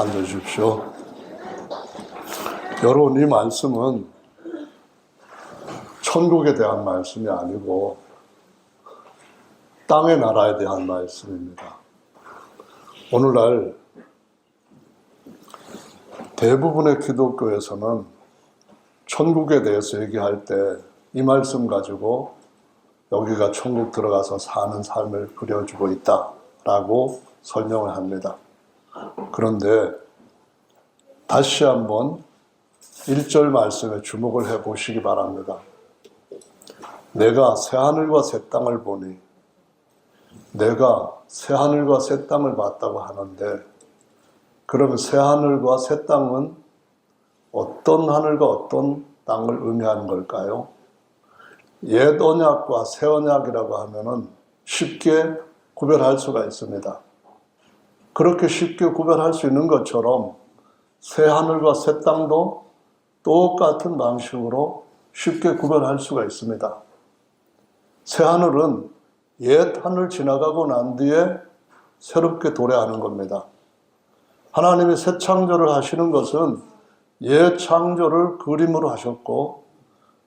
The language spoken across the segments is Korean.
앉아주십시오. 여러분, 이 말씀은 천국에 대한 말씀이 아니고 땅의 나라에 대한 말씀입니다. 오늘날 대부분의 기독교에서는 천국에 대해서 얘기할 때 이 말씀 가지고 여기가 천국 들어가서 사는 삶을 그려주고 있다라고 설명을 합니다. 그런데 다시 한번 1절 말씀에 주목을 해 보시기 바랍니다. 내가 새하늘과 새 땅을 보니, 내가 새하늘과 새 땅을 봤다고 하는데, 그러면 새하늘과 새 땅은 어떤 하늘과 어떤 땅을 의미하는 걸까요? 옛 언약과 새 언약이라고 하면은 쉽게 구별할 수가 있습니다. 그렇게 쉽게 구별할 수 있는 것처럼 새 하늘과 새 땅도 똑같은 방식으로 쉽게 구별할 수가 있습니다. 새 하늘은 옛 하늘 지나가고 난 뒤에 새롭게 도래하는 겁니다. 하나님이 새 창조를 하시는 것은 옛 창조를 그림으로 하셨고,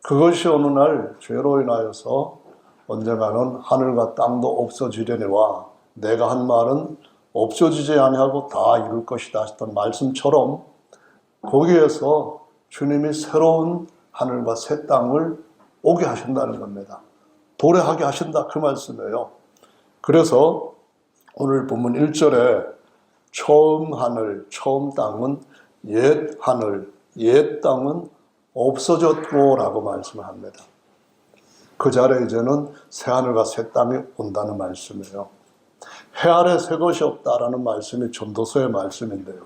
그것이 어느 날 죄로 인하여서 언젠가는 하늘과 땅도 없어지려니와 내가 한 말은 없어지지 아니하고 다 이룰 것이다 하셨던 말씀처럼, 거기에서 주님이 새로운 하늘과 새 땅을 오게 하신다는 겁니다. 도래하게 하신다, 그 말씀이에요. 그래서 오늘 본문 1절에 처음 하늘, 처음 땅은 옛 하늘, 옛 땅은 없어졌고 라고 말씀을 합니다. 그 자리에 이제는 새 하늘과 새 땅이 온다는 말씀이에요. 해 아래 새 것이 없다라는 말씀이 전도서의 말씀인데요.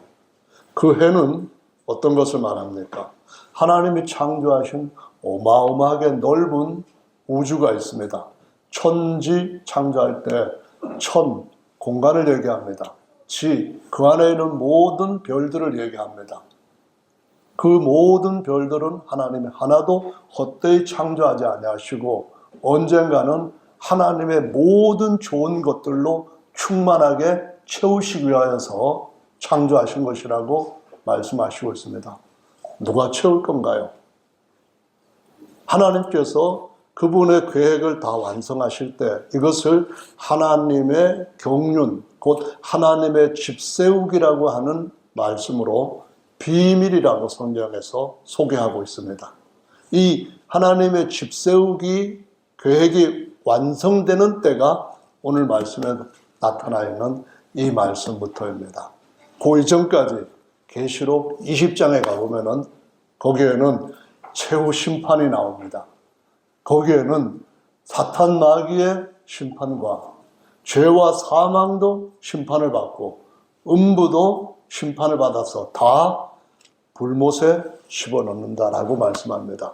그 해는 어떤 것을 말합니까? 하나님이 창조하신 어마어마하게 넓은 우주가 있습니다. 천지 창조할 때 천, 공간을 얘기합니다. 지, 그 안에 있는 모든 별들을 얘기합니다. 그 모든 별들은 하나님이 하나도 헛되이 창조하지 아니하시고 언젠가는 하나님의 모든 좋은 것들로 충만하게 채우시기 위하여서 창조하신 것이라고 말씀하시고 있습니다. 누가 채울 건가요? 하나님께서 그분의 계획을 다 완성하실 때 이것을 하나님의 경륜, 곧 하나님의 집 세우기라고 하는 말씀으로 비밀이라고 성경에서 소개하고 있습니다. 이 하나님의 집 세우기 계획이 완성되는 때가 오늘 말씀에 나타나 있는 이 말씀부터입니다. 그 이전까지 계시록 20장에 가보면은 거기에는 최후 심판이 나옵니다. 거기에는 사탄 마귀의 심판과 죄와 사망도 심판을 받고 음부도 심판을 받아서 다 불못에 집어넣는다라고 말씀합니다.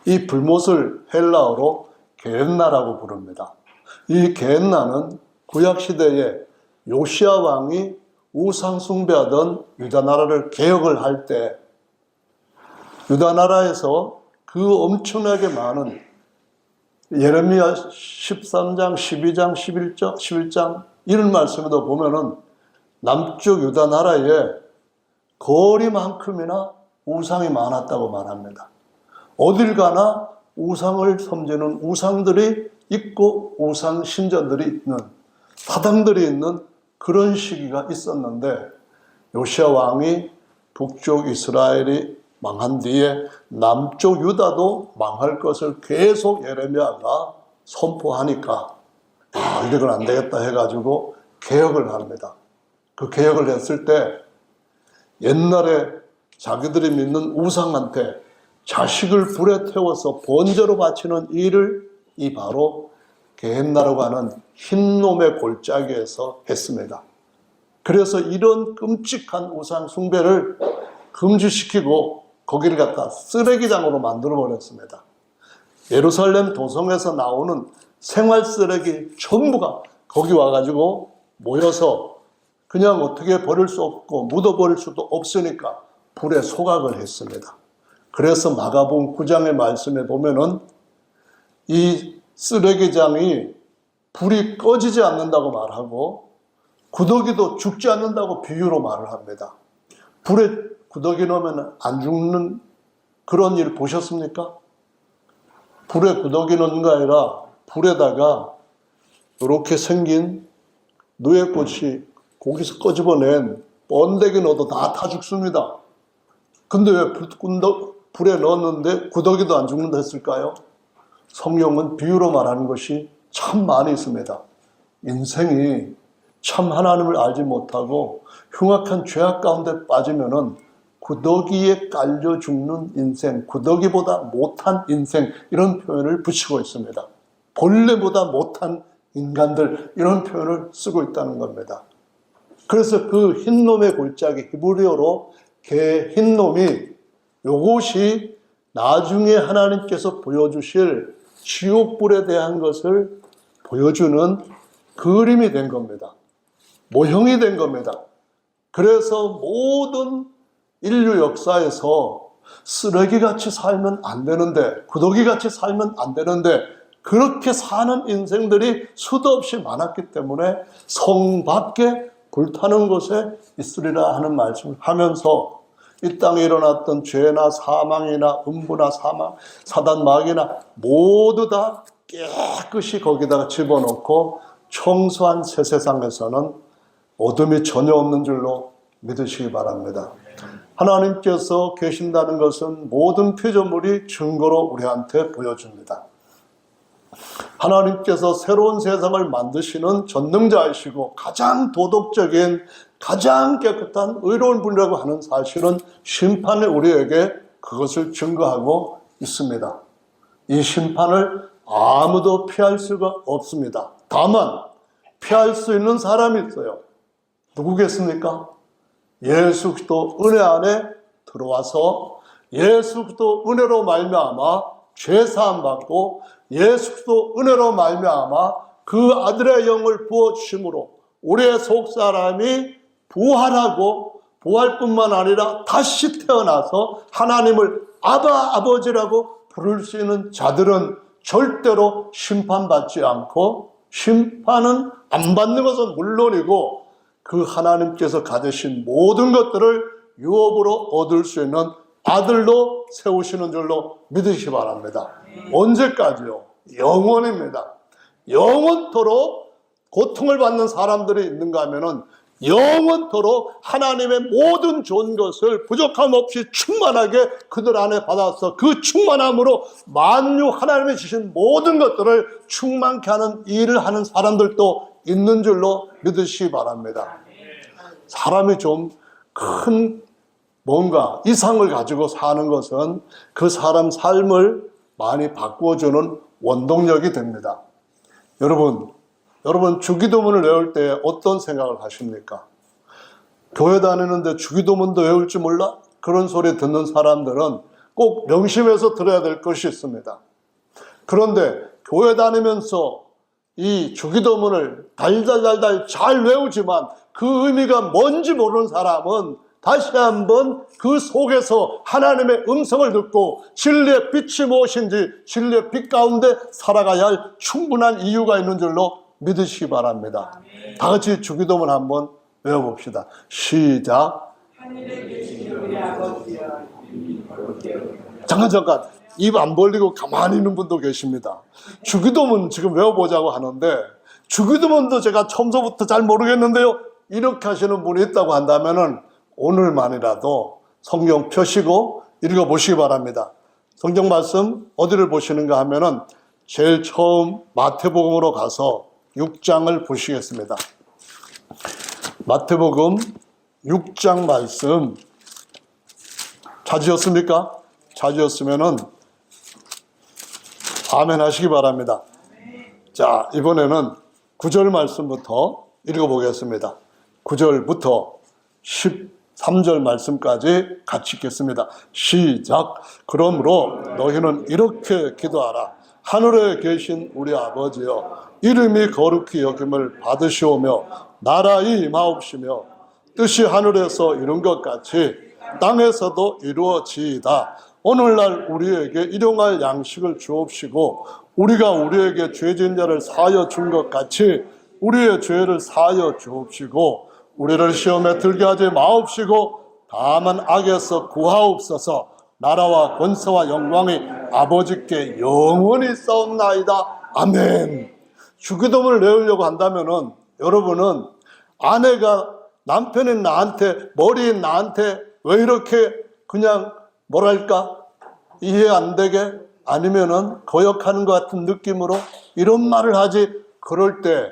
이 불못을 헬라어로 게엔나라고 부릅니다. 이 게엔나는 구약시대에 요시야 왕이 우상 숭배하던 유다 나라를 개혁을 할 때 유다 나라에서 그 엄청나게 많은 예레미야 13장, 12장, 11장 이런 말씀에도 보면은 남쪽 유다 나라에 거리만큼이나 우상이 많았다고 말합니다. 어딜 가나 우상을 섬기는 우상들이 있고 우상 신전들이 있는, 사당들이 있는 그런 시기가 있었는데 요시야 왕이 북쪽 이스라엘이 망한 뒤에 남쪽 유다도 망할 것을 계속 예레미야가 선포하니까 이건 안 되겠다 해가지고 개혁을 합니다. 그 개혁을 했을 때 옛날에 자기들이 믿는 우상한테 자식을 불에 태워서 번제로 바치는 일을 이 바로 게헨나라고 하는 흰놈의 골짜기에서 했습니다. 그래서 이런 끔찍한 우상 숭배를 금지시키고 거기를 갖다 쓰레기장으로 만들어 버렸습니다. 예루살렘 도성에서 나오는 생활 쓰레기 전부가 거기 와가지고 모여서 그냥 어떻게 버릴 수 없고 묻어버릴 수도 없으니까 불에 소각을 했습니다. 그래서 마가복음 9장의 말씀에 보면은 이 쓰레기장이 불이 꺼지지 않는다고 말하고 구더기도 죽지 않는다고 비유로 말을 합니다. 불에 구더기 넣으면 안 죽는 그런 일 보셨습니까? 불에 구더기 넣는 거 아니라 불에다가 이렇게 생긴 누에꽃이 거기서 꺼집어낸 번데기 넣어도 다 타 죽습니다. 근데 왜 불에 넣었는데 구더기도 안 죽는다 했을까요? 성경은 비유로 말하는 것이 참 많이 있습니다. 인생이 참 하나님을 알지 못하고 흉악한 죄악 가운데 빠지면은 구더기에 깔려 죽는 인생, 구더기보다 못한 인생, 이런 표현을 붙이고 있습니다. 벌레보다 못한 인간들, 이런 표현을 쓰고 있다는 겁니다. 그래서 그 흰놈의 골짜기, 히브리어로 개 흰놈이, 요것이 나중에 하나님께서 보여주실 지옥불에 대한 것을 보여주는 그림이 된 겁니다. 모형이 된 겁니다. 그래서 모든 인류 역사에서 쓰레기같이 살면 안 되는데, 구더기같이 살면 안 되는데, 그렇게 사는 인생들이 수도 없이 많았기 때문에 성 밖에 불타는 곳에 있으리라 하는 말씀을 하면서 이 땅에 일어났던 죄나 사망이나 음부나 사망, 사단 마귀나 모두 다 깨끗이 거기다가 집어넣고 청소한 새 세상에서는 어둠이 전혀 없는 줄로 믿으시기 바랍니다. 하나님께서 계신다는 것은 모든 피조물이 증거로 우리한테 보여줍니다. 하나님께서 새로운 세상을 만드시는 전능자이시고 가장 도덕적인, 가장 깨끗한 의로운 분이라고 하는 사실은 심판에 우리에게 그것을 증거하고 있습니다. 이 심판을 아무도 피할 수가 없습니다. 다만 피할 수 있는 사람이 있어요. 누구겠습니까? 예수 그리스도 은혜 안에 들어와서 예수 그리스도 은혜로 말미암아 죄 사함 받고 예수 그리스도 은혜로 말미암아 그 아들의 영을 부어 주심으로 우리의 속사람이 부활하고 부활뿐만 아니라 다시 태어나서 하나님을 아바 아버지라고 부를 수 있는 자들은 절대로 심판받지 않고, 심판은 안 받는 것은 물론이고 그 하나님께서 가지신 모든 것들을 유업으로 얻을 수 있는 아들로 세우시는 줄로 믿으시기 바랍니다. 언제까지요? 영원입니다. 영원토록 고통을 받는 사람들이 있는가 하면은 영원토록 하나님의 모든 좋은 것을 부족함 없이 충만하게 그들 안에 받아서 그 충만함으로 만유 하나님이 주신 모든 것들을 충만케 하는 일을 하는 사람들도 있는 줄로 믿으시기 바랍니다. 사람이 좀 큰 뭔가 이상을 가지고 사는 것은 그 사람 삶을 많이 바꾸어주는 원동력이 됩니다. 여러분 주기도문을 외울 때 어떤 생각을 하십니까? 교회 다니는데 주기도문도 외울 줄 몰라? 그런 소리 듣는 사람들은 꼭 명심해서 들어야 될 것이 있습니다. 그런데 교회 다니면서 이 주기도문을 달달달달 잘 외우지만 그 의미가 뭔지 모르는 사람은 다시 한번 그 속에서 하나님의 음성을 듣고 진리의 빛이 무엇인지 진리의 빛 가운데 살아가야 할 충분한 이유가 있는 줄로 믿으시기 바랍니다. 다 같이 주기도문 한번 외워봅시다. 시작. 잠깐 입 안 벌리고 가만히 있는 분도 계십니다. 주기도문 지금 외워보자고 하는데 주기도문도 제가 처음부터 잘 모르겠는데요, 이렇게 하시는 분이 있다고 한다면은 오늘만이라도 성경 펴시고 읽어보시기 바랍니다. 성경 말씀 어디를 보시는가 하면은 제일 처음 마태복음으로 가서 6장을 보시겠습니다. 마태복음 6장 말씀 찾으셨습니까? 찾으셨으면은 아멘 하시기 바랍니다. 자, 이번에는 9절 말씀부터 읽어보겠습니다. 9절부터 13절 말씀까지 같이 읽겠습니다. 시작. 그러므로 너희는 이렇게 기도하라. 하늘에 계신 우리 아버지여, 이름이 거룩히 여김을 받으시오며 나라의 임하옵시며 뜻이 하늘에서 이룬 것 같이 땅에서도 이루어지이다. 오늘날 우리에게 일용할 양식을 주옵시고 우리가 우리에게 죄진 자를 사하여 준 것 같이 우리의 죄를 사하여 주옵시고 우리를 시험에 들게 하지 마옵시고 다만 악에서 구하옵소서. 나라와 권세와 영광이 아버지께 영원히 있사옵나이다. 아멘. 주기도문을 외우려고 한다면은 여러분은 아내가 남편인 나한테, 머리인 나한테 왜 이렇게 그냥 뭐랄까 이해 안 되게 아니면은 거역하는 것 같은 느낌으로 이런 말을 하지, 그럴 때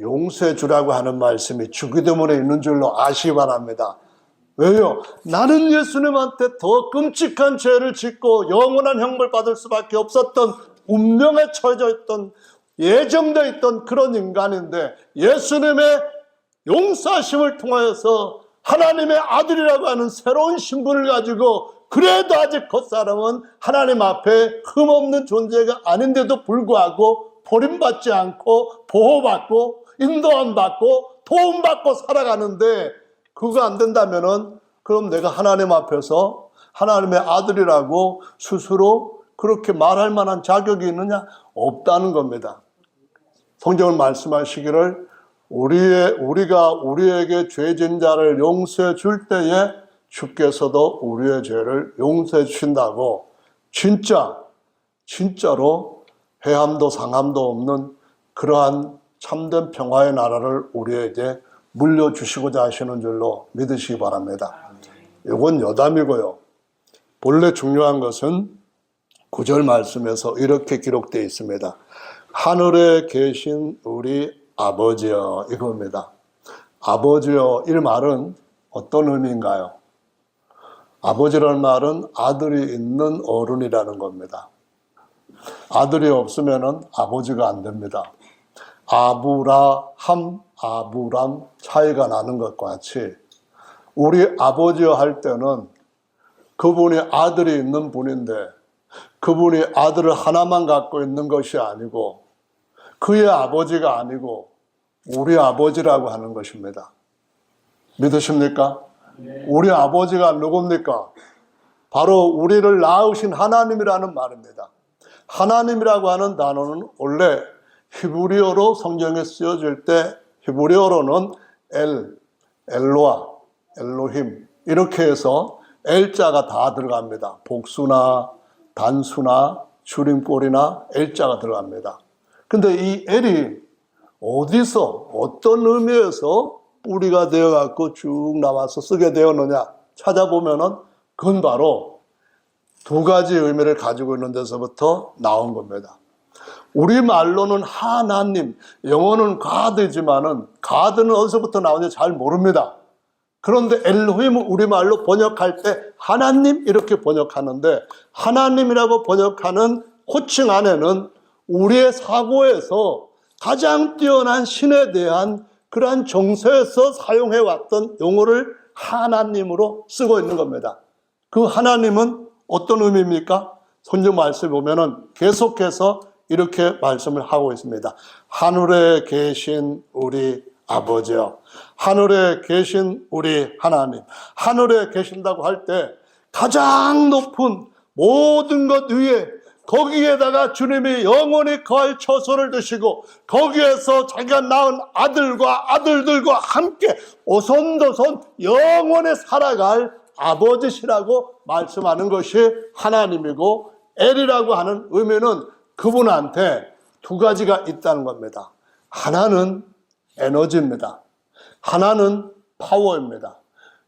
용서해 주라고 하는 말씀이 주기도문에 있는 줄로 아시기 바랍니다. 왜요? 나는 예수님한테 더 끔찍한 죄를 짓고 영원한 형벌 받을 수밖에 없었던 운명에 처해져 있던, 예정되어 있던 그런 인간인데 예수님의 용서하심을 통하여서 하나님의 아들이라고 하는 새로운 신분을 가지고, 그래도 아직 겉사람은 하나님 앞에 흠없는 존재가 아닌데도 불구하고 버림받지 않고 보호받고 인도함 받고 도움받고 살아가는데, 그거 안 된다면은 그럼 내가 하나님 앞에서 하나님의 아들이라고 스스로 그렇게 말할 만한 자격이 있느냐? 없다는 겁니다. 성경은 말씀하시기를 우리가 우리에게 죄진 자를 용서해 줄 때에 주께서도 우리의 죄를 용서해 주신다고, 진짜로 해함도 상함도 없는 그러한 참된 평화의 나라를 우리에게 물려주시고자 하시는 줄로 믿으시기 바랍니다. 이건 여담이고요. 본래 중요한 것은 9절 말씀에서 이렇게 기록되어 있습니다. 하늘에 계신 우리 아버지여, 이겁니다. 아버지여, 이 말은 어떤 의미인가요? 아버지라는 말은 아들이 있는 어른이라는 겁니다. 아들이 없으면 아버지가 안 됩니다. 아브라함, 아브람 차이가 나는 것과 같이 우리 아버지여 할 때는 그분이 아들이 있는 분인데, 그분이 아들을 하나만 갖고 있는 것이 아니고 그의 아버지가 아니고 우리 아버지라고 하는 것입니다. 믿으십니까? 우리 아버지가 누굽니까? 바로 우리를 낳으신 하나님이라는 말입니다. 하나님이라고 하는 단어는 원래 히브리어로 성경에 쓰여질 때, 히브리어로는 엘로아, 엘로힘 이렇게 해서 엘자가 다 들어갑니다. 복수나 단수나 줄임꼴이나 엘자가 들어갑니다. 근데 이 엘이 어디서 어떤 의미에서 뿌리가 되어갖고 쭉 나와서 쓰게 되었느냐 찾아보면은 그건 바로 두 가지 의미를 가지고 있는 데서부터 나온 겁니다. 우리말로는 하나님, 영어는 God이지만은 God는 어디서부터 나오는지 잘 모릅니다. 그런데 엘로힘은 우리말로 번역할 때 하나님 이렇게 번역하는데, 하나님이라고 번역하는 호칭 안에는 우리의 사고에서 가장 뛰어난 신에 대한 그러한 정서에서 사용해왔던 용어를 하나님으로 쓰고 있는 겁니다. 그 하나님은 어떤 의미입니까? 성경 말씀에 보면은 계속해서 이렇게 말씀을 하고 있습니다. 하늘에 계신 우리 아버지요, 하늘에 계신 우리 하나님. 하늘에 계신다고 할 때 가장 높은 모든 것 위에, 거기에다가 주님이 영원히 거할 처소를 두시고 거기에서 자기가 낳은 아들과 아들들과 함께 오손도손 영원히 살아갈 아버지시라고 말씀하는 것이 하나님이고, 엘이라고 하는 의미는 그분한테 두 가지가 있다는 겁니다. 하나는 에너지입니다. 하나는 파워입니다.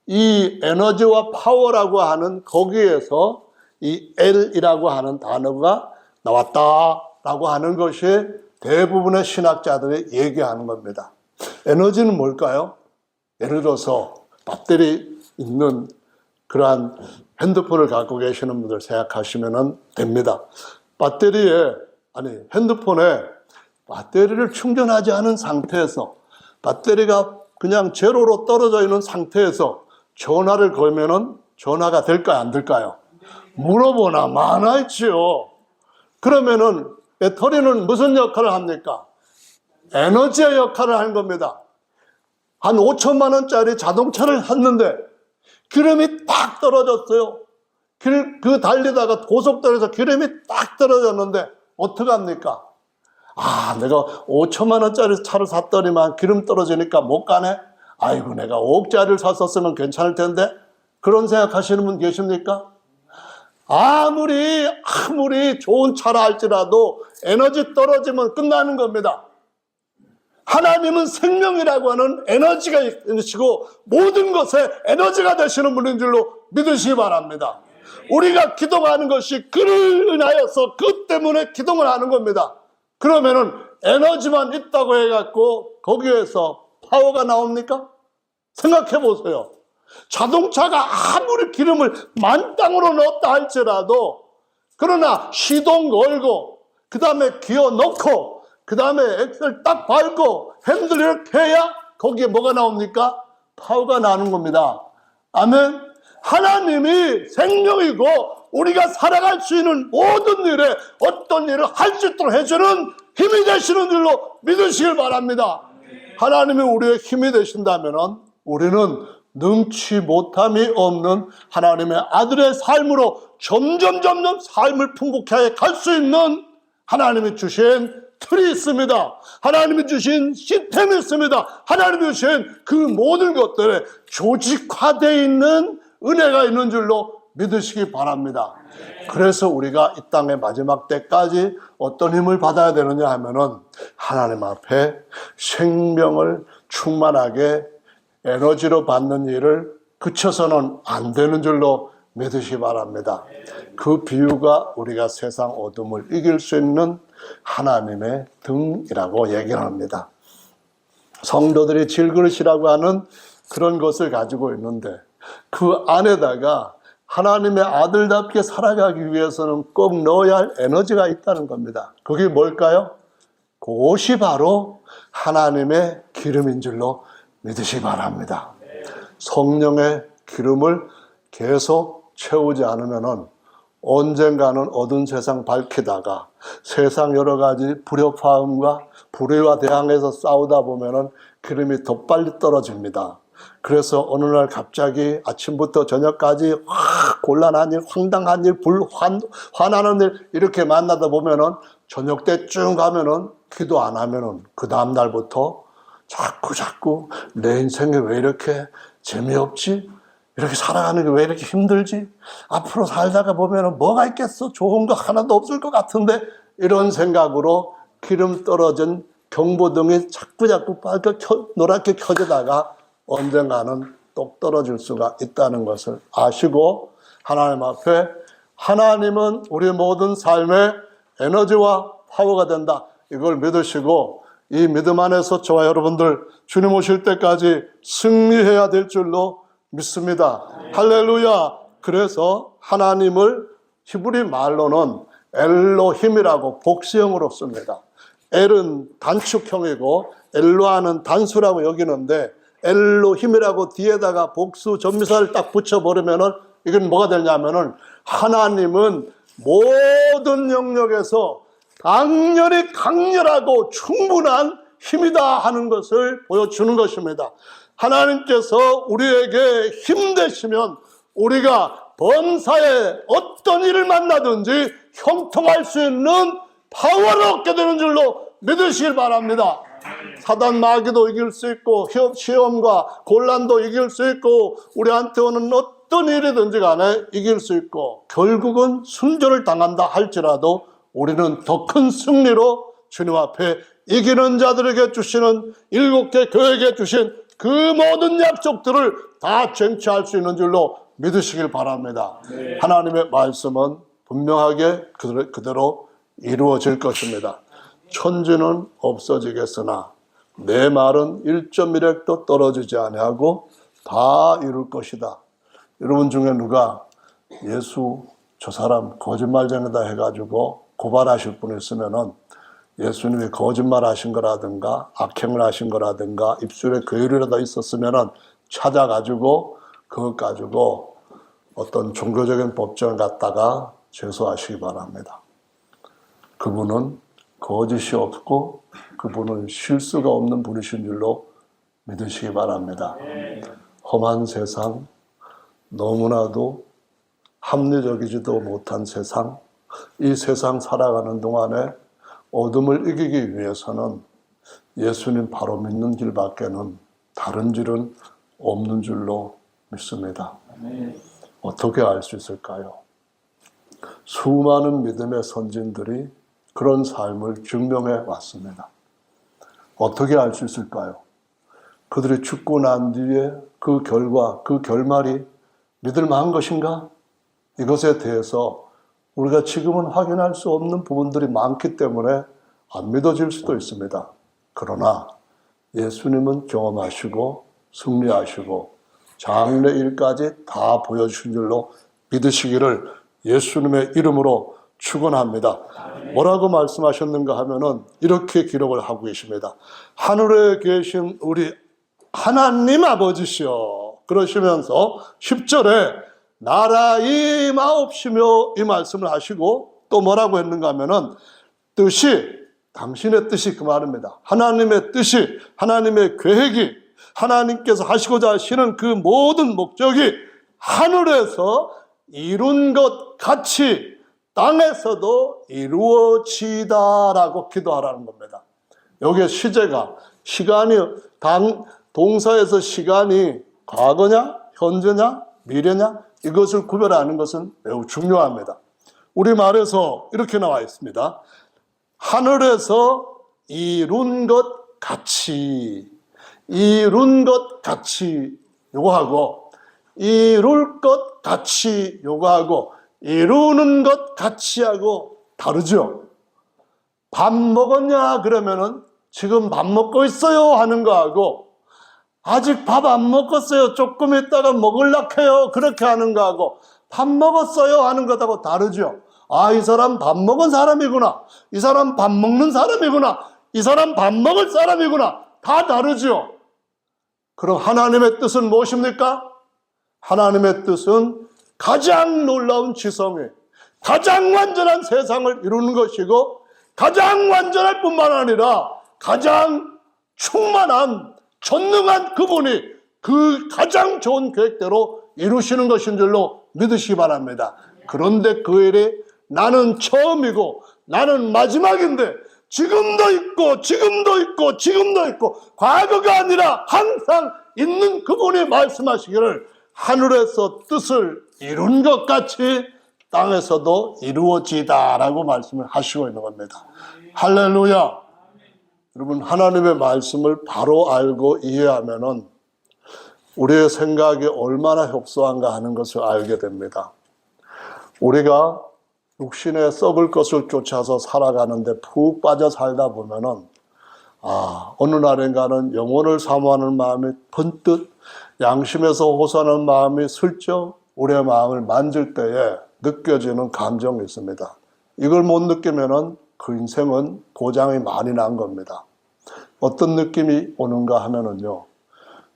이 에너지와 파워라고 하는 거기에서 이 엘이라고 하는 단어가 나왔다라고 하는 것이 대부분의 신학자들이 얘기하는 겁니다. 에너지는 뭘까요? 예를 들어서 배터리 있는 그러한 핸드폰을 갖고 계시는 분들 생각하시면 됩니다. 핸드폰에 배터리를 충전하지 않은 상태에서, 배터리가 그냥 제로로 떨어져 있는 상태에서 전화를 걸면은 전화가 될까요, 안 될까요? 물어보나 마나 있지요. 그러면은 배터리는 무슨 역할을 합니까? 에너지의 역할을 하는 겁니다. 한 5천만 원짜리 자동차를 샀는데 기름이 딱 떨어졌어요. 그 달리다가 고속도로에서 기름이 딱 떨어졌는데 어떡합니까? 내가 5천만 원짜리 차를 샀더니만 기름 떨어지니까 못 가네? 아이고, 내가 5억짜리를 샀었으면 괜찮을 텐데. 그런 생각하시는 분 계십니까? 아무리 좋은 차라 할지라도 에너지 떨어지면 끝나는 겁니다. 하나님은 생명이라고 하는 에너지가 있으시고 모든 것에 에너지가 되시는 분인 줄로 믿으시기 바랍니다. 우리가 기도하는 것이 그를 인하여서 그 때문에 기도를 하는 겁니다. 그러면은 에너지만 있다고 해갖고 거기에서 파워가 나옵니까? 생각해 보세요. 자동차가 아무리 기름을 만땅으로 넣었다 할지라도 그러나 시동 걸고 그 다음에 기어 넣고 그 다음에 엑셀 딱 밟고 핸들 이렇게 해야 거기에 뭐가 나옵니까? 파워가 나는 겁니다. 아멘. 하나님이 생명이고 우리가 살아갈 수 있는 모든 일에 어떤 일을 할 수 있도록 해주는 힘이 되시는 줄로 믿으시길 바랍니다. 하나님이 우리의 힘이 되신다면 우리는 능치 못함이 없는 하나님의 아들의 삶으로 점점 삶을 풍부하게 갈 수 있는 하나님이 주신 틀이 있습니다. 하나님이 주신 시스템이 있습니다. 하나님이 주신 그 모든 것들에 조직화되어 있는 은혜가 있는 줄로 믿으시기 바랍니다. 그래서 우리가 이 땅의 마지막 때까지 어떤 힘을 받아야 되느냐 하면은 하나님 앞에 생명을 충만하게 에너지로 받는 일을 그쳐서는 안 되는 줄로 믿으시기 바랍니다. 그 비유가 우리가 세상 어둠을 이길 수 있는 하나님의 등이라고 얘기를 합니다. 성도들이 질그릇이라고 하는 그런 것을 가지고 있는데 그 안에다가 하나님의 아들답게 살아가기 위해서는 꼭 넣어야 할 에너지가 있다는 겁니다. 그게 뭘까요? 그것이 바로 하나님의 기름인 줄로 믿으시기 바랍니다. 성령의 기름을 계속 채우지 않으면은 언젠가는 어두운 세상 밝히다가 세상 여러 가지 불협화음과 불의와 대항해서 싸우다 보면은 기름이 더 빨리 떨어집니다. 그래서 어느 날 갑자기 아침부터 저녁까지 곤란한 일, 황당한 일, 화나는 일 이렇게 만나다 보면은 저녁 때쯤 가면은 기도 안 하면은 그 다음 날부터 자꾸 내 인생이 왜 이렇게 재미없지? 이렇게 살아가는 게 왜 이렇게 힘들지? 앞으로 살다가 보면은 뭐가 있겠어? 좋은 거 하나도 없을 것 같은데 이런 생각으로 기름 떨어진 경보등이 자꾸 빨갛게 노랗게 켜지다가 언젠가는 똑 떨어질 수가 있다는 것을 아시고 하나님 앞에 하나님은 우리 모든 삶의 에너지와 파워가 된다. 이걸 믿으시고 이 믿음 안에서 저와 여러분들 주님 오실 때까지 승리해야 될 줄로 믿습니다. 할렐루야. 그래서 하나님을 히브리 말로는 엘로힘이라고 복수형으로 씁니다. 엘은 단축형이고 엘로아는 단수라고 여기는데 엘로힘이라고 뒤에다가 복수 전미사를 딱 붙여버리면은 이건 뭐가 되냐면은 하나님은 모든 영역에서 당연히 강렬하고 충분한 힘이다 하는 것을 보여주는 것입니다. 하나님께서 우리에게 힘 되시면 우리가 범사에 어떤 일을 만나든지 형통할 수 있는 파워를 얻게 되는 줄로 믿으시길 바랍니다. 사단 마귀도 이길 수 있고 시험과 곤란도 이길 수 있고 우리한테 오는 어떤 일이든지 간에 이길 수 있고 결국은 순교를 당한다 할지라도 우리는 더 큰 승리로 주님 앞에 이기는 자들에게 주시는 7개 교회에게 주신 그 모든 약속들을 다 쟁취할 수 있는 줄로 믿으시길 바랍니다. 네. 하나님의 말씀은 분명하게 그대로 이루어질 것입니다. 천지는 없어지겠으나 내 말은 1.1핵도 떨어지지 아니하고 다 이룰 것이다. 여러분 중에 누가 예수 저 사람 거짓말쟁이다 해가지고 고발하실 분 있으면은 예수님이 거짓말하신 거라든가 악행을 하신 거라든가 입술에 괴율이라도 있었으면은 찾아가지고 그것 가지고 어떤 종교적인 법정을 갖다가 제소하시기 바랍니다. 그분은 거짓이 없고 그분은 실수가 없는 분이신 줄로 믿으시기 바랍니다. 험한 세상, 너무나도 합리적이지도 못한 세상, 이 세상 살아가는 동안에 어둠을 이기기 위해서는 예수님 바로 믿는 길밖에는 다른 길은 없는 줄로 믿습니다. 어떻게 알 수 있을까요? 수많은 믿음의 선진들이 그런 삶을 증명해 왔습니다. 어떻게 알 수 있을까요? 그들이 죽고 난 뒤에 그 결과, 그 결말이 믿을 만한 것인가? 이것에 대해서 우리가 지금은 확인할 수 없는 부분들이 많기 때문에 안 믿어질 수도 있습니다. 그러나 예수님은 경험하시고 승리하시고 장래일까지 다 보여주신 줄로 믿으시기를 예수님의 이름으로 축원합니다. 뭐라고 말씀하셨는가 하면은 이렇게 기록을 하고 계십니다. 하늘에 계신 우리 하나님 아버지시여, 그러시면서 10절에 나라 임하옵시며 이 말씀을 하시고 또 뭐라고 했는가 하면은 뜻이, 당신의 뜻이 그 말입니다. 하나님의 뜻이, 하나님의 계획이, 하나님께서 하시고자 하시는 그 모든 목적이 하늘에서 이룬 것 같이 땅에서도 이루어지다라고 기도하라는 겁니다. 여기에 시제가, 시간이 동사에서 시간이 과거냐 현재냐 미래냐 이것을 구별하는 것은 매우 중요합니다. 우리말에서 이렇게 나와 있습니다. 하늘에서 이룬 것 같이, 이룬 것 같이 요거하고, 이룰 것 같이 요거하고, 이루는 것 같이 하고 다르죠. 밥 먹었냐 그러면은 지금 밥 먹고 있어요 하는 거하고, 아직 밥 안 먹었어요, 조금 있다가 먹으려고 해요, 그렇게 하는 거하고, 밥 먹었어요 하는 것하고 다르죠. 아, 이 사람 밥 먹은 사람이구나, 이 사람 밥 먹는 사람이구나, 이 사람 밥 먹을 사람이구나, 다 다르죠. 그럼 하나님의 뜻은 무엇입니까? 하나님의 뜻은 가장 놀라운 지성에 가장 완전한 세상을 이루는 것이고, 가장 완전할 뿐만 아니라 가장 충만한 전능한 그분이 그 가장 좋은 계획대로 이루시는 것인 줄로 믿으시기 바랍니다. 그런데 그 일이 나는 처음이고 나는 마지막인데 지금도 있고 지금도 있고 지금도 있고 과거가 아니라 항상 있는 그분이 말씀하시기를 하늘에서 뜻을 이룬 것 같이 땅에서도 이루어지다라고 말씀을 하시고 있는 겁니다. 할렐루야. 여러분, 하나님의 말씀을 바로 알고 이해하면은 우리의 생각이 얼마나 협소한가 하는 것을 알게 됩니다. 우리가 육신의 썩을 것을 쫓아서 살아가는데 푹 빠져 살다 보면은 어느 날인가는 영혼을 사모하는 마음이 번뜩, 양심에서 호소하는 마음이 슬쩍 우리의 마음을 만질 때에 느껴지는 감정이 있습니다. 이걸 못 느끼면은 그 인생은 고장이 많이 난 겁니다. 어떤 느낌이 오는가 하면은요,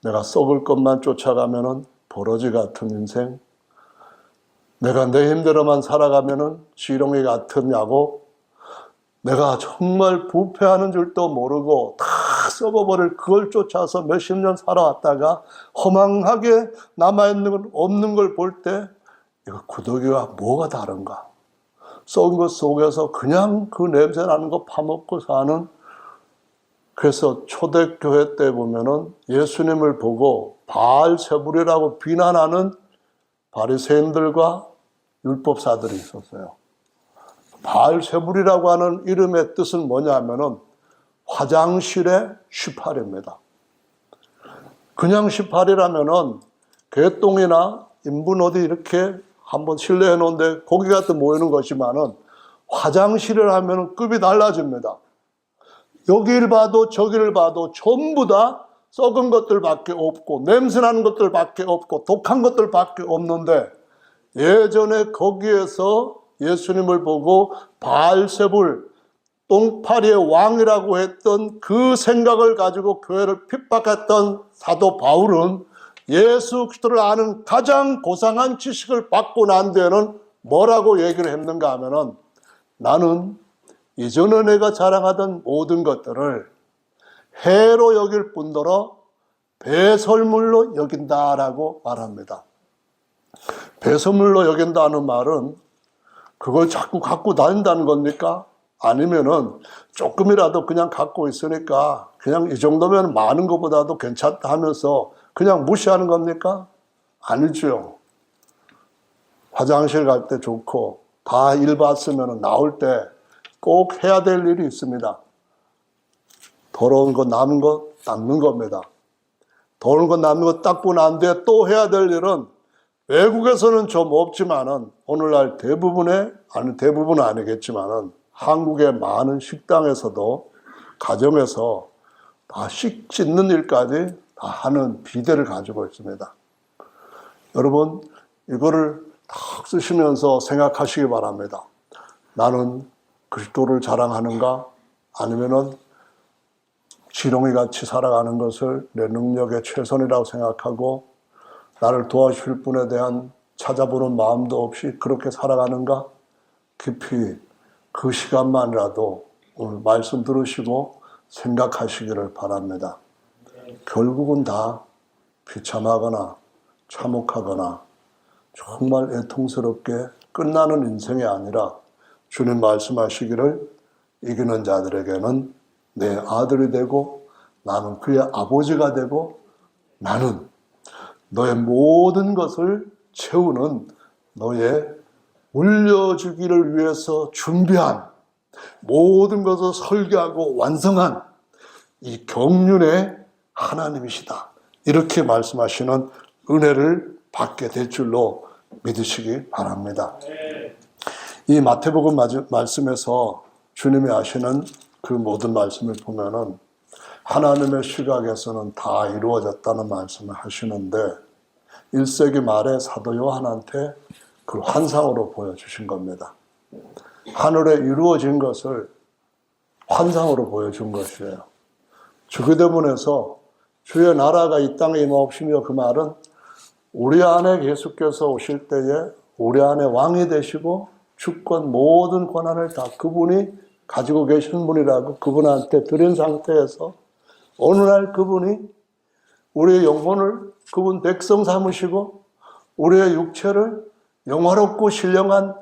내가 썩을 것만 쫓아가면은 버러지 같은 인생, 내가 내 힘대로만 살아가면은 지렁이 같은 야곱, 내가 정말 부패하는 줄도 모르고 다 썩어버릴 그걸 쫓아서 몇십 년 살아왔다가 허망하게 남아있는 건 없는 걸 볼 때 이거 구더기와 뭐가 다른가? 썩은 것 속에서 그냥 그 냄새 나는 거 파먹고 사는. 그래서 초대교회 때 보면은 예수님을 보고 바알세불이라고 비난하는 바리새인들과 율법사들이 있었어요. 바알세불이라고 하는 이름의 뜻은 뭐냐면은 화장실의 18입니다. 그냥 18이라면은 개똥이나 인분 어디 이렇게 한번 실내해 놓은데 고기 같은 모이는 것이지만은 화장실을 하면은 급이 달라집니다. 여기를 봐도 저기를 봐도 전부 다 썩은 것들밖에 없고 냄새나는 것들밖에 없고 독한 것들밖에 없는데, 예전에 거기에서 예수님을 보고 바알세불, 똥파리의 왕이라고 했던 그 생각을 가지고 교회를 핍박했던 사도 바울은 예수 그리스도를 아는 가장 고상한 지식을 받고 난 뒤에는 뭐라고 얘기를 했는가 하면은, 나는 이전에 내가 자랑하던 모든 것들을 해로 여길 뿐더러 배설물로 여긴다라고 말합니다. 배설물로 여긴다는 말은 그걸 자꾸 갖고 다닌다는 겁니까? 아니면은 조금이라도 그냥 갖고 있으니까 그냥 이 정도면 많은 것보다도 괜찮다 하면서 그냥 무시하는 겁니까? 아니죠. 화장실 갈 때 좋고 다 일 봤으면 나올 때 꼭 해야 될 일이 있습니다. 더러운 거 남은 거 닦는 겁니다. 더러운 거 남은 거 닦고 난 뒤에 또 해야 될 일은 외국에서는 좀 없지만은 오늘날 대부분은 아니겠지만은 한국의 많은 식당에서도 가정에서 다 씻는 일까지 다 하는 비대를 가지고 있습니다. 여러분 이거를 딱 쓰시면서 생각하시기 바랍니다. 나는 그리스도를 자랑하는가? 아니면은 지렁이 같이 살아가는 것을 내 능력의 최선이라고 생각하고 나를 도와주실 분에 대한 찾아보는 마음도 없이 그렇게 살아가는가? 깊이 그 시간만이라도 오늘 말씀 들으시고 생각하시기를 바랍니다. 결국은 다 비참하거나 참혹하거나 정말 애통스럽게 끝나는 인생이 아니라 주님 말씀하시기를 이기는 자들에게는 내 아들이 되고 나는 그의 아버지가 되고 나는 너의 모든 것을 채우는 너의 물려주기를 위해서 준비한 모든 것을 설계하고 완성한 이 경륜의 하나님이시다. 이렇게 말씀하시는 은혜를 받게 될 줄로 믿으시기 바랍니다. 이 마태복음 말씀에서 주님이 하시는 그 모든 말씀을 보면은 하나님의 시각에서는 다 이루어졌다는 말씀을 하시는데 1세기 말에 사도 요한한테 그 환상으로 보여주신 겁니다. 하늘에 이루어진 것을 환상으로 보여준 것이에요. 주기도문에서 주의 나라가 이 땅에 임하옵시며 그 말은 우리 안에 예수께서 오실 때에 우리 안에 왕이 되시고 주권 모든 권한을 다 그분이 가지고 계신 분이라고 그분한테 드린 상태에서 어느 날 그분이 우리의 영혼을 그분 백성 삼으시고 우리의 육체를 영화롭고 신령한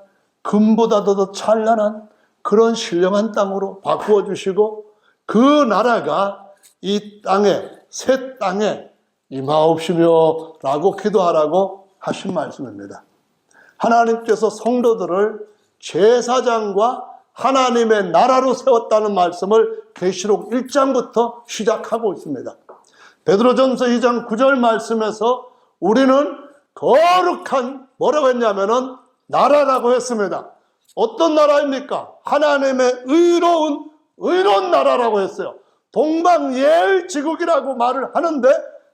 금보다도 더 찬란한 그런 신령한 땅으로 바꾸어 주시고 그 나라가 이 땅에 새 땅에 임하옵시며 라고 기도하라고 하신 말씀입니다. 하나님께서 성도들을 제사장과 하나님의 나라로 세웠다는 말씀을 계시록 1장부터 시작하고 있습니다. 베드로전서 2장 9절 말씀에서 우리는 거룩한 뭐라고 했냐면은 나라라고 했습니다. 어떤 나라입니까? 하나님의 의로운 나라라고 했어요. 동방예일지국이라고 말을 하는데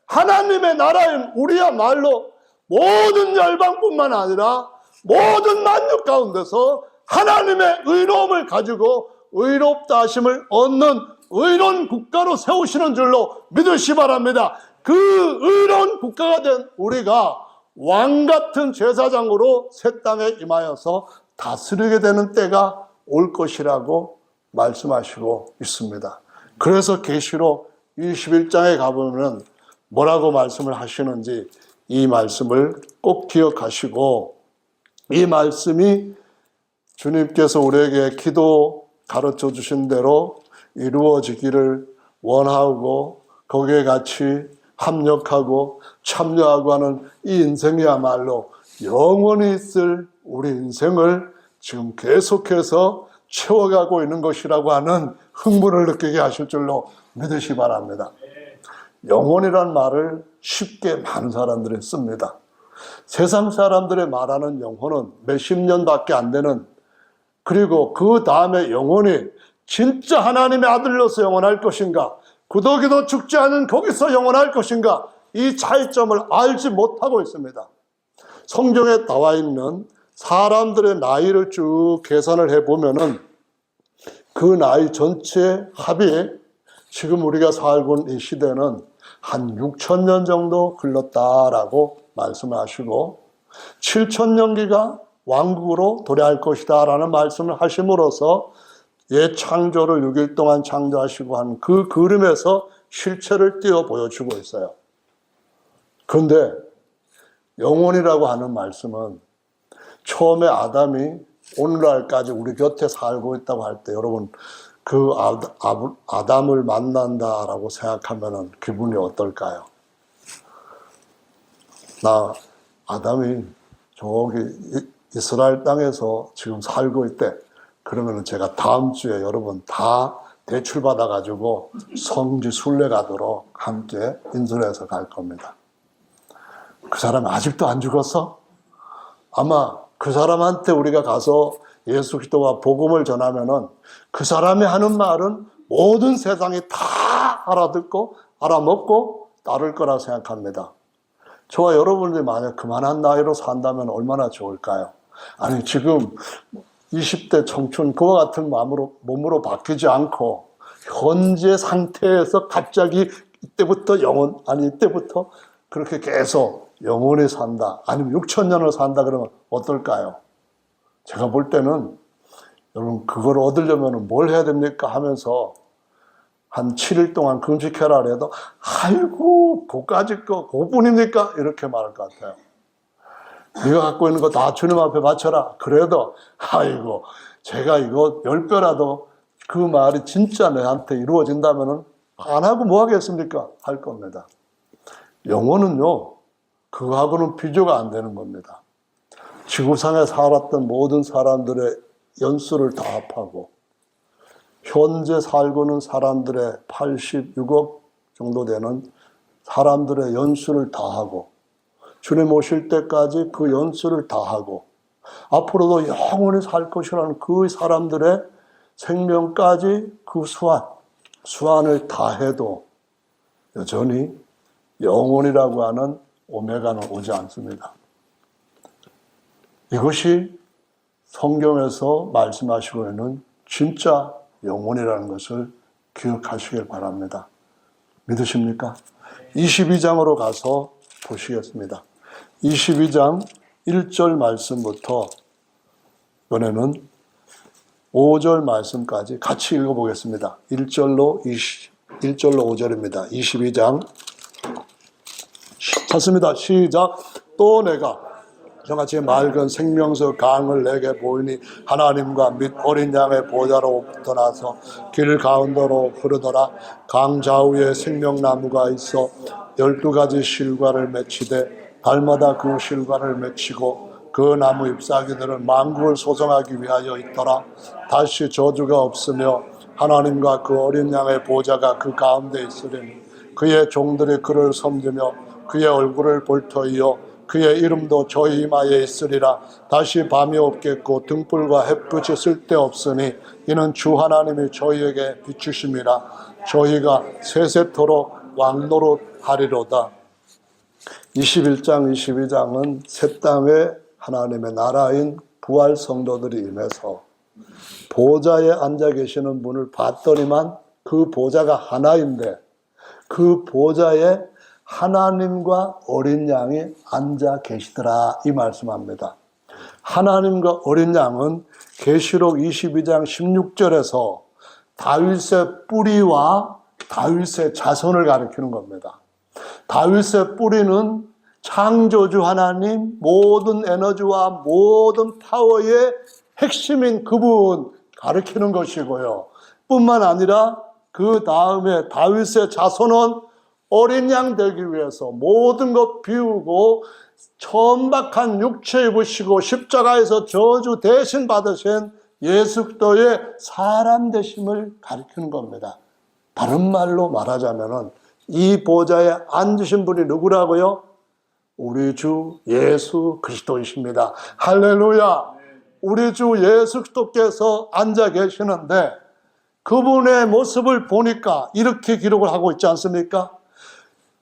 하나님의 나라인 우리야말로 모든 열방뿐만 아니라 모든 만유 가운데서 하나님의 의로움을 가지고 의롭다 하심을 얻는 의로운 국가로 세우시는 줄로 믿으시 바랍니다. 그 의로운 국가가 된 우리가 왕같은 제사장으로 새 땅에 임하여서 다스리게 되는 때가 올 것이라고 말씀하시고 있습니다. 그래서 계시록 21장에 가보면 뭐라고 말씀을 하시는지 이 말씀을 꼭 기억하시고 이 말씀이 주님께서 우리에게 기도 가르쳐 주신 대로 이루어지기를 원하고 거기에 같이 합력하고 참여하고 하는 이 인생이야말로 영원히 있을 우리 인생을 지금 계속해서 채워가고 있는 것이라고 하는 흥분을 느끼게 하실 줄로 믿으시 바랍니다. 영혼이란 말을 쉽게 많은 사람들이 씁니다. 세상 사람들의 말하는 영혼은 몇십 년밖에 안 되는, 그리고 그 다음에 영혼이 진짜 하나님의 아들로서 영원할 것인가, 구더기도 죽지 않은 거기서 영원할 것인가, 이 차이점을 알지 못하고 있습니다. 성경에 나와 있는 사람들의 나이를 쭉 계산을 해보면은 그 나이 전체 합이 지금 우리가 살고 있는 이 시대는 한 6,000년 정도 흘렀다라고 말씀하시고 7,000년기가 왕국으로 도래할 것이다 라는 말씀을 하심으로써 옛 창조를 6일 동안 창조하시고 한 그 그림에서 실체를 띄어 보여주고 있어요. 그런데 영혼이라고 하는 말씀은 처음에 아담이 오늘날까지 우리 곁에 살고 있다고 할 때 여러분 그 아담을 만난다라고 생각하면 기분이 어떨까요? 나 아담이 저기 이스라엘 땅에서 지금 살고 있대. 그러면 제가 다음 주에 여러분 다 대출 받아가지고 성지 순례 가도록 함께 인솔해서 갈 겁니다. 그 사람 아직도 안 죽었어? 아마 그 사람한테 우리가 가서 예수 그리스도와 복음을 전하면은 그 사람이 하는 말은 모든 세상이 다 알아듣고 알아먹고 따를 거라 생각합니다. 저와 여러분들이 만약 그만한 나이로 산다면 얼마나 좋을까요? 아니 지금 20대 청춘 그와 같은 몸으로 바뀌지 않고 현재 상태에서 갑자기 이때부터 이때부터 그렇게 계속 영원히 산다, 아니면 6,000년을 산다 그러면 어떨까요? 제가 볼 때는 여러분 그걸 얻으려면 뭘 해야 됩니까 하면서 한 7일 동안 금식해라 해도 아이고 그까짓 거 그뿐입니까? 이렇게 말할 것 같아요. 네가 갖고 있는 거 다 주님 앞에 바쳐라. 그래도 아이고 제가 이거 10배라도 그 말이 진짜 내한테 이루어진다면 안 하고 뭐 하겠습니까? 할 겁니다. 영혼은요 그거하고는 비교가 안 되는 겁니다. 지구상에 살았던 모든 사람들의 연수를 다 합하고 현재 살고는 사람들의 86억 정도 되는 사람들의 연수를 다 하고 주님 오실 때까지 그 연수를 다 하고 앞으로도 영원히 살 것이라는 그 사람들의 생명까지 그 수완을 다 해도 여전히 영혼이라고 하는 오메가는 오지 않습니다. 이것이 성경에서 말씀하시고 있는 진짜 영혼이라는 것을 기억하시길 바랍니다. 믿으십니까? 22장으로 가서 보시겠습니다. 22장 1절 말씀부터 이번에는 5절 말씀까지 같이 읽어보겠습니다. 1절로 5절입니다. 22장 찾습니다. 시작. 또 내가 저같이 맑은 생명수 강을 내게 보이니 하나님과 및 어린 양의 보좌로부터 나서 길 가운데로 흐르더라. 강 좌우에 생명나무가 있어 12가지 실과를 맺히되 달마다 그 실과를 맺히고 그 나무 잎사귀들은 만국을 소성하기 위하여 있더라. 다시 저주가 없으며 하나님과 그 어린 양의 보좌가 그 가운데 있으리니 그의 종들이 그를 섬기며 그의 얼굴을 볼 터이요 그의 이름도 저희 이마에 있으리라. 다시 밤이 없겠고 등불과 햇빛이 쓸데없으니 이는 주 하나님이 저희에게 비추심이라. 저희가 세세토록 왕노릇하리로다. 21장 22장은 새 땅에 하나님의 나라인 부활 성도들이 임해서 보좌에 앉아 계시는 분을 봤더니만 그 보좌가 하나인데 그 보좌에 하나님과 어린 양이 앉아 계시더라 이 말씀합니다. 하나님과 어린 양은 계시록 22장 16절에서 다윗의 뿌리와 다윗의 자손을 가리키는 겁니다. 다윗의 뿌리는 창조주 하나님, 모든 에너지와 모든 파워의 핵심인 그분 가리키는 것이고요. 뿐만 아니라 그 다음에 다윗의 자손은 어린 양 되기 위해서 모든 것 비우고 천박한 육체 입으시고 십자가에서 저주 대신 받으신 예수 그리스도의 사람 되심을 가리키는 겁니다. 다른 말로 말하자면은 이 보좌에 앉으신 분이 누구라고요? 우리 주 예수 그리스도이십니다. 할렐루야! 우리 주 예수 그리스도께서 앉아 계시는데 그분의 모습을 보니까 이렇게 기록을 하고 있지 않습니까?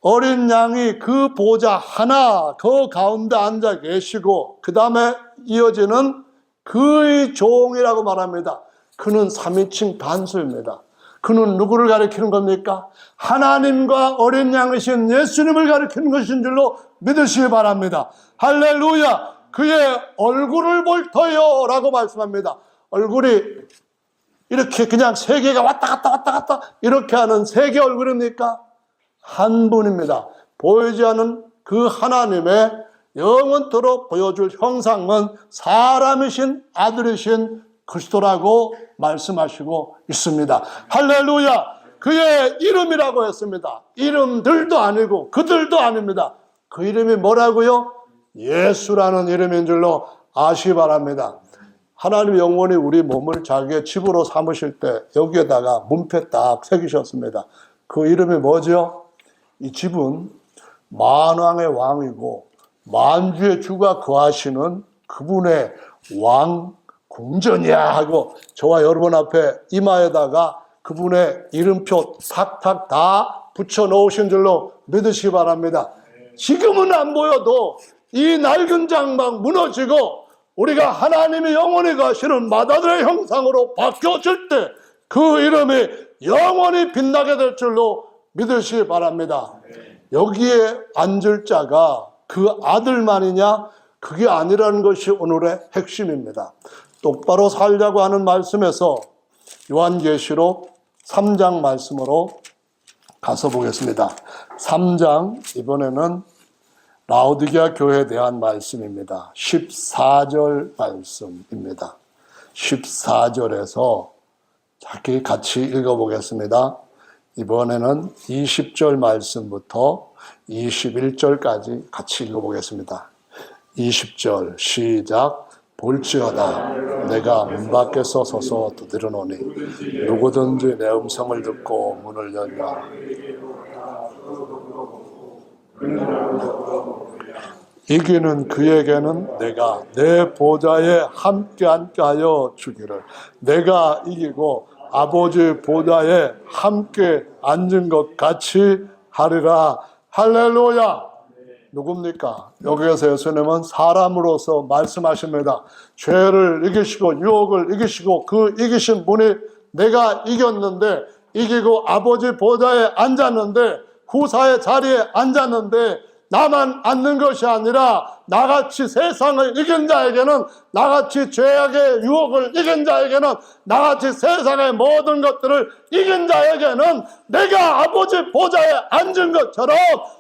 어린 양이 그 보좌 하나 그 가운데 앉아 계시고 그 다음에 이어지는 그의 종이라고 말합니다. 그는 3인칭 단수입니다. 그는 누구를 가리키는 겁니까? 하나님과 어린 양이신 예수님을 가리키는 것인 줄로 믿으시기 바랍니다. 할렐루야! 그의 얼굴을 볼 터요 라고 말씀합니다. 얼굴이 이렇게 그냥 세 개가 왔다 갔다 이렇게 하는 세 개 얼굴입니까? 한 분입니다. 보이지 않는 그 하나님의 영원토록 보여줄 형상은 사람이신 아들이신 그리스도라고 말씀하시고 있습니다. 할렐루야! 그의 이름이라고 했습니다. 이름들도 아니고 그들도 아닙니다. 그 이름이 뭐라고요? 예수라는 이름인 줄로 아시기 바랍니다. 하나님 영원히 우리 몸을 자기의 집으로 삼으실 때 여기에다가 문패 딱 새기셨습니다. 그 이름이 뭐죠? 이 집은 만왕의 왕이고 만주의 주가 거하시는 그분의 왕 궁전이야 하고 저와 여러분 앞에 이마에다가 그분의 이름표 탁탁 다 붙여 놓으신 줄로 믿으시기 바랍니다. 지금은 안 보여도 이 낡은 장막 무너지고 우리가 하나님이 영원히 가시는 마다들의 형상으로 바뀌어질 때 그 이름이 영원히 빛나게 될 줄로 믿으시기 바랍니다. 여기에 앉을 자가 그 아들만이냐? 그게 아니라는 것이 오늘의 핵심입니다. 똑바로 살자고 하는 말씀에서 요한계시록 3장 말씀으로 가서 보겠습니다. 3장 이번에는 라오디게아 교회에 대한 말씀입니다. 14절 말씀입니다. 14절에서 같이 읽어보겠습니다. 이번에는 20절 말씀부터 21절까지 같이 읽어보겠습니다. 20절 시작. 볼지어다 내가 문 밖에서 서서 두드려노니 누구든지 내 음성을 듣고 문을 열면 이기는 그에게는 내가 내 보좌에 함께 앉게 하여 주기를. 내가 이기고 아버지 보좌에 함께 앉은 것 같이 하리라. 할렐루야. 누굽니까? 여기에서 예수님은 사람으로서 말씀하십니다. 죄를 이기시고 유혹을 이기시고 그 이기신 분이 내가 이겼는데 이기고 아버지 보좌에 앉았는데 후사의 자리에 앉았는데 나만 앉는 것이 아니라 나같이 세상을 이긴 자에게는 나같이 죄악의 유혹을 이긴 자에게는 나같이 세상의 모든 것들을 이긴 자에게는 내가 아버지 보좌에 앉은 것처럼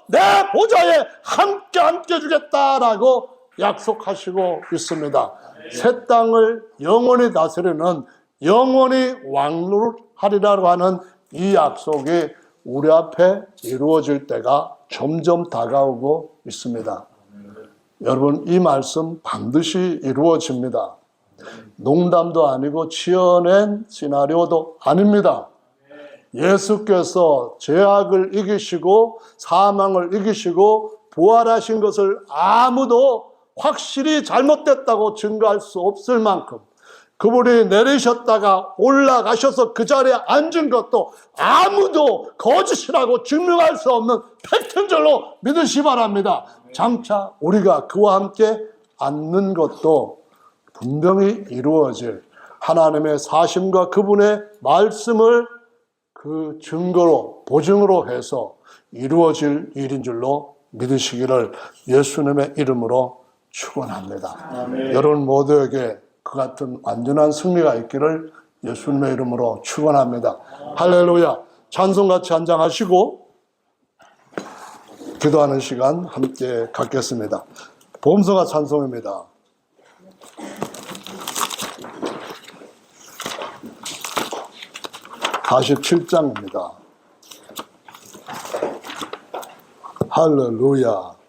내 보좌에 함께 앉혀주겠다라고 약속하시고 있습니다. 새 땅을 영원히 다스리는 영원히 왕노하리라고 하는 이 약속이 우리 앞에 이루어질 때가 점점 다가오고 있습니다. 여러분, 이 말씀 반드시 이루어집니다. 농담도 아니고 지어낸 시나리오도 아닙니다. 예수께서 죄악을 이기시고 사망을 이기시고 부활하신 것을 아무도 확실히 잘못됐다고 증거할 수 없을 만큼 그분이 내리셨다가 올라가셔서 그 자리에 앉은 것도 아무도 거짓이라고 증명할 수 없는 팩트인 줄로 믿으시기 바랍니다. 장차 우리가 그와 함께 앉는 것도 분명히 이루어질 하나님의 사심과 그분의 말씀을 그 증거로 보증으로 해서 이루어질 일인 줄로 믿으시기를 예수님의 이름으로 축원합니다. 아멘. 여러분 모두에게 그 같은 완전한 승리가 있기를 예수님의 이름으로 축원합니다. 할렐루야. 찬송 같이 한 장 하시고 기도하는 시간 함께 갖겠습니다. 보험성가 찬송입니다. (47장입니다) 할렐루야.